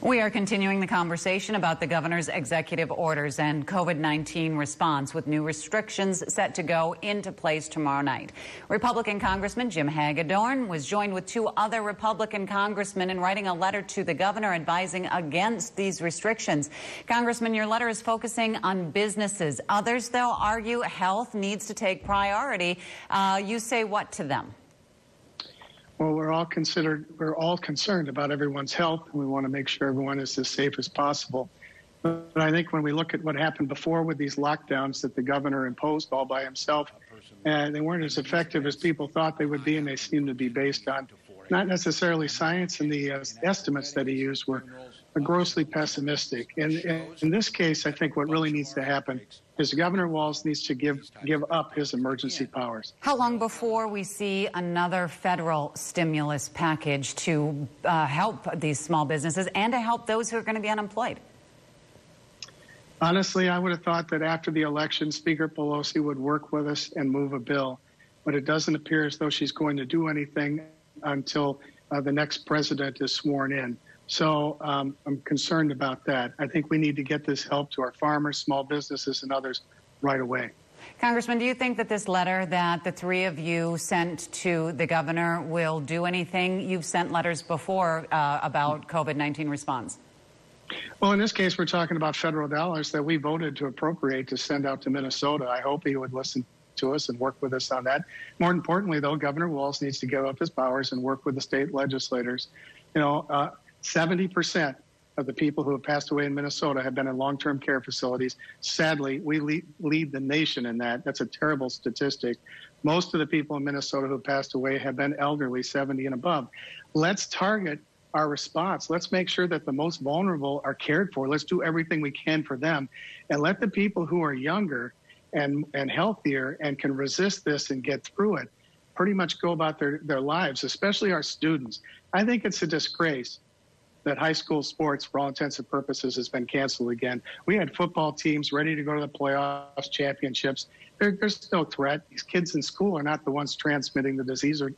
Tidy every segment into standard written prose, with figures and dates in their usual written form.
We are continuing the conversation about the governor's executive orders and COVID-19 response, with new restrictions set to go into place tomorrow night. Republican Congressman Jim Hagedorn was joined with two other Republican congressmen in writing a letter to the governor advising against these restrictions. Congressman, your letter is focusing on businesses. Others, though, argue health needs to take priority. You say what to them? Well, we're all concerned about everyone's health, and we want to make sure everyone is as safe as possible. But I think when we look at what happened before with these lockdowns that the governor imposed all by himself, they weren't as effective as people thought they would be, and they seem to be based on not necessarily science, and the estimates that he used were grossly pessimistic. And in this case, I think what really needs to happen is Governor Walz needs to give up his emergency powers. How long before we see another federal stimulus package to help these small businesses and to help those who are going to be unemployed? Honestly, I would have thought that after the election, Speaker Pelosi would work with us and move a bill. But it doesn't appear as though she's going to do anything until the next president is sworn in. So I'm concerned about that. I think we need to get this help to our farmers, small businesses, and others right away. Congressman, do you think that this letter that the three of you sent to the governor will do anything? You've sent letters before about COVID-19 response. Well, in this case, we're talking about federal dollars that we voted to appropriate to send out to Minnesota. I hope he would listen to us and work with us on that. More importantly, though, Governor Walz needs to give up his powers and work with the state legislators. 70% of the people who have passed away in Minnesota have been in long-term care facilities. Sadly, we lead the nation in that. That's a terrible statistic. Most of the people in Minnesota who have passed away have been elderly, 70 and above. Let's target our response. Let's make sure that the most vulnerable are cared for. Let's do everything we can for them, and let the people who are younger and healthier and can resist this and get through it pretty much go about their lives, especially our students. I think it's a disgrace that high school sports, for all intents and purposes, has been canceled again. We had football teams ready to go to the playoffs, championships. There's no threat. These kids in school are not the ones transmitting the disease or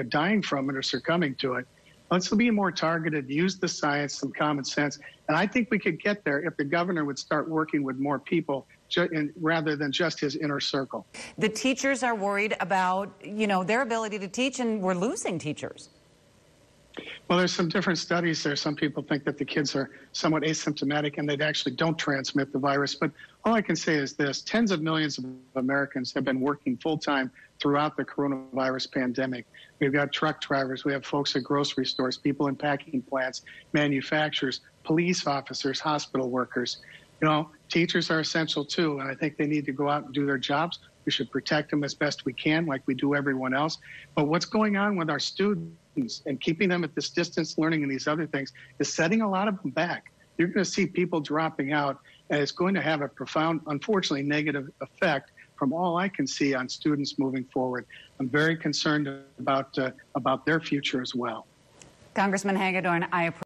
dying from it or succumbing to it. Let's be more targeted, use the science, some common sense. And I think we could get there if the governor would start working with more people rather than just his inner circle. The teachers are worried about, their ability to teach, and we're losing teachers. Well, there's some different studies there. Some people think that the kids are somewhat asymptomatic and they actually don't transmit the virus. But all I can say is this: tens of millions of Americans have been working full-time throughout the coronavirus pandemic. We've got truck drivers, we have folks at grocery stores, people in packing plants, manufacturers, police officers, hospital workers. Teachers are essential too, and I think they need to go out and do their jobs. We should protect them as best we can, like we do everyone else. But what's going on with our students and keeping them at this distance learning and these other things is setting a lot of them back. You're going to see people dropping out, and it's going to have a profound, unfortunately, negative effect from all I can see on students moving forward. I'm very concerned about their future as well. Congressman Hagedorn, I appreciate